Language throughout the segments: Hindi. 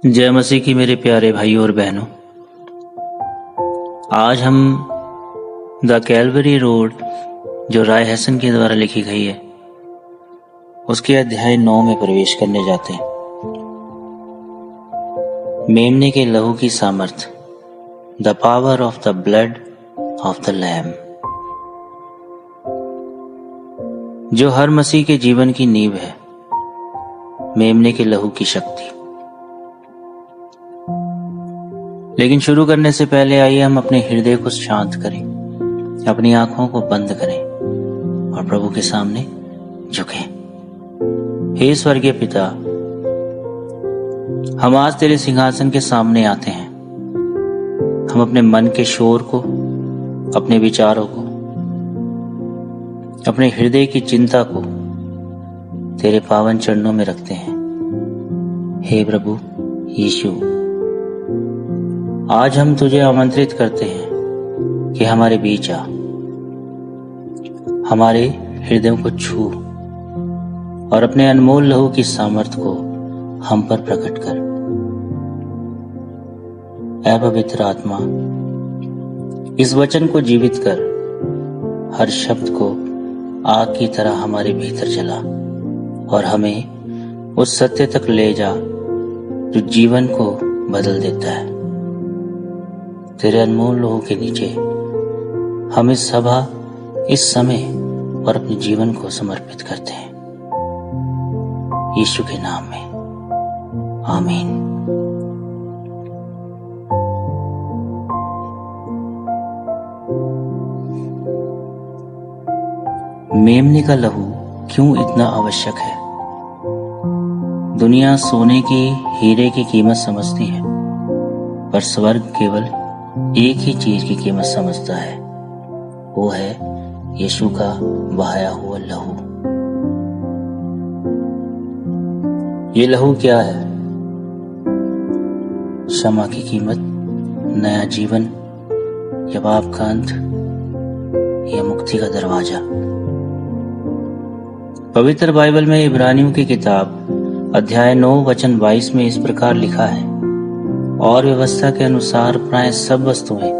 जय मसीह की मेरे प्यारे भाइयों और बहनों। आज हम द कैलवरी रोड जो राय हसन के द्वारा लिखी गई है उसके अध्याय 9 में प्रवेश करने जाते हैं। मेमने के लहू की सामर्थ, the power of the blood of the lamb, जो हर मसीह के जीवन की नींव है। मेमने के लहू की शक्ति। लेकिन शुरू करने से पहले आइए हम अपने हृदय को शांत करें, अपनी आंखों को बंद करें और प्रभु के सामने झुकें। हे स्वर्गीय पिता, हम आज तेरे सिंहासन के सामने आते हैं। हम अपने मन के शोर को, अपने विचारों को, अपने हृदय की चिंता को तेरे पावन चरणों में रखते हैं। हे प्रभु यीशु, आज हम तुझे आमंत्रित करते हैं कि हमारे बीच आ, हमारे हृदयों को छू और अपने अनमोल लहू की सामर्थ को हम पर प्रकट कर। ऐ पवित्र आत्मा, इस वचन को जीवित कर, हर शब्द को आग की तरह हमारे भीतर जला और हमें उस सत्य तक ले जा जो जीवन को बदल देता है। तेरे अनमोल लहू के नीचे हम इस सभा, इस समय और अपने जीवन को समर्पित करते हैं, यीशु के नाम में, आमीन। मेमने का लहू क्यों इतना आवश्यक है? दुनिया सोने की, हीरे की कीमत समझती है, पर स्वर्ग केवल एक ही चीज की कीमत समझता है, वो है यीशु का बहाया हुआ लहू। ये लहू क्या है? क्षमा की कीमत, नया जीवन, या पाप का अंत, या मुक्ति का दरवाजा। पवित्र बाइबल में इब्रानियों की किताब अध्याय 9 वचन 22 में इस प्रकार लिखा है, और व्यवस्था के अनुसार प्राय सब वस्तुएं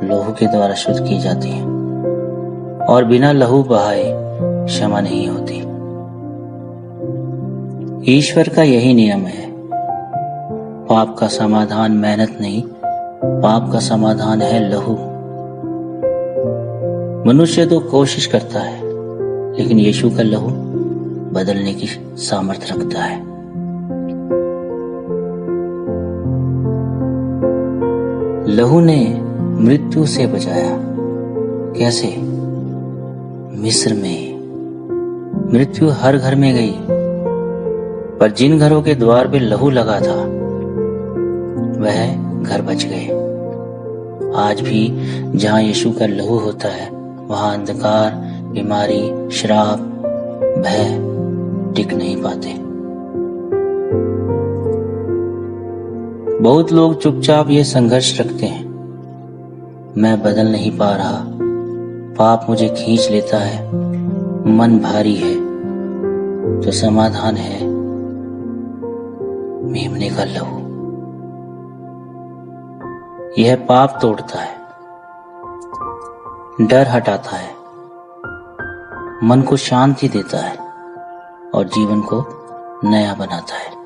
लहू के द्वारा शुद्ध की जाती हैं, और बिना लहू बहाए क्षमा नहीं होती। ईश्वर का यही नियम है। पाप का समाधान मेहनत नहीं, पाप का समाधान है लहू। मनुष्य तो कोशिश करता है, लेकिन यीशु का लहू बदलने की सामर्थ रखता है। लहू ने मृत्यु से बचाया। कैसे? मिस्र में मृत्यु हर घर में गई, पर जिन घरों के द्वार पे लहू लगा था वह घर बच गए। आज भी जहां यीशु का लहू होता है, वहां अंधकार, बीमारी, श्राप, भय टिक नहीं पाते। बहुत लोग चुपचाप ये संघर्ष रखते हैं, मैं बदल नहीं पा रहा, पाप मुझे खींच लेता है, मन भारी है। तो समाधान है मेमने का लहू। यह पाप तोड़ता है, डर हटाता है, मन को शांति देता है और जीवन को नया बनाता है।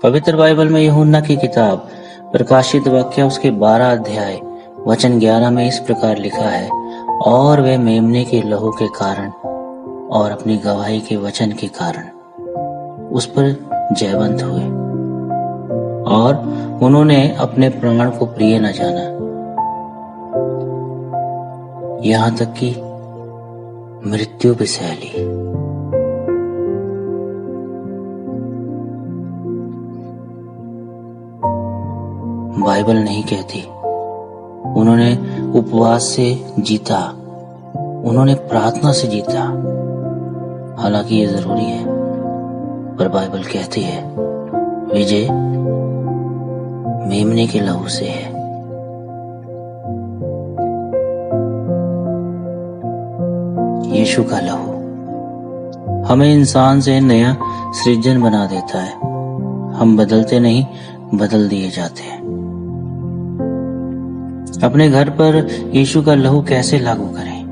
पवित्र बाइबल में यूहन्ना की किताब प्रकाशित वाक्य उसके 12 अध्याय वचन 11 में इस प्रकार लिखा है, और वे मेमने के लहू के कारण और अपनी गवाही के वचन के कारण उस पर जयवंत हुए, और उन्होंने अपने प्राण को प्रिय न जाना, यहां तक कि मृत्यु भी सह ली। बाइबल नहीं कहती उन्होंने उपवास से जीता, उन्होंने प्रार्थना से जीता। हालांकि ये जरूरी है, पर बाइबल कहती है विजय मेमने के लहू से है। यीशु का लहू हमें इंसान से नया सृजन बना देता है, हम बदलते नहीं, बदल दिए जाते हैं। अपने घर पर यीशु का लहू कैसे लागू करें?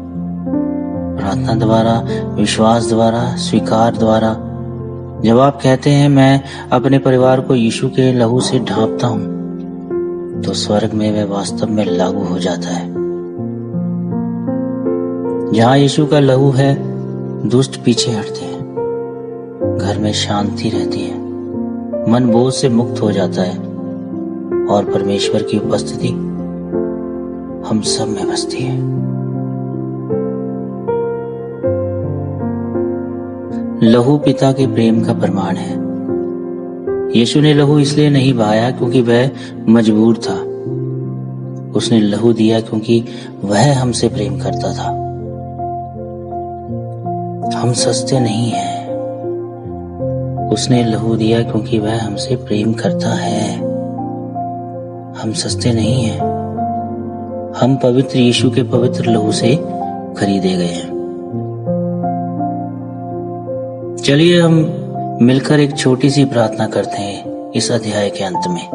प्रार्थना द्वारा, विश्वास द्वारा, स्वीकार द्वारा। जब आप कहते हैं मैं अपने परिवार को यीशु के लहू से ढांपता हूं, तो स्वर्ग में वह वास्तव में लागू हो जाता है। जहां यीशु का लहू है, दुष्ट पीछे हटते हैं, घर में शांति रहती है, मन बोझ से मुक्त हो जाता है और परमेश्वर की उपस्थिति हम सब में बसती है। लहू पिता के प्रेम का प्रमाण है। यीशु ने लहू इसलिए नहीं बहाया क्योंकि वह मजबूर था। उसने लहू दिया क्योंकि वह हमसे प्रेम करता था। हम सस्ते नहीं हैं। उसने लहू दिया क्योंकि वह हमसे प्रेम करता है। हम सस्ते नहीं हैं। हम पवित्र यीशु के पवित्र लहू से खरीदे गए हैं। चलिए हम मिलकर एक छोटी सी प्रार्थना करते हैं इस अध्याय के अंत में।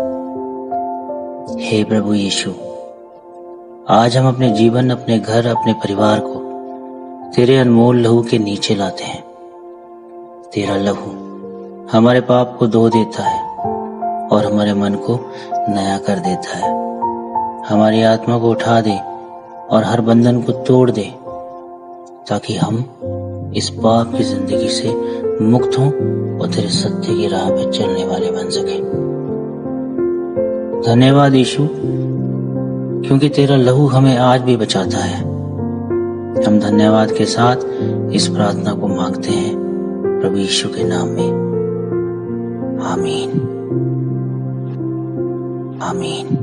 हे प्रभु यीशु, आज हम अपने जीवन, अपने घर, अपने परिवार को तेरे अनमोल लहू के नीचे लाते हैं। तेरा लहू हमारे पाप को धो देता है और हमारे मन को नया कर देता है। हमारी आत्मा को उठा दे और हर बंधन को तोड़ दे, ताकि हम इस पाप की जिंदगी से मुक्त हों और तेरे सत्य की राह पे चलने वाले बन सकें। धन्यवाद यीशु, क्योंकि तेरा लहू हमें आज भी बचाता है। हम धन्यवाद के साथ इस प्रार्थना को मांगते हैं प्रभु यीशु के नाम में। आमीन। आमीन।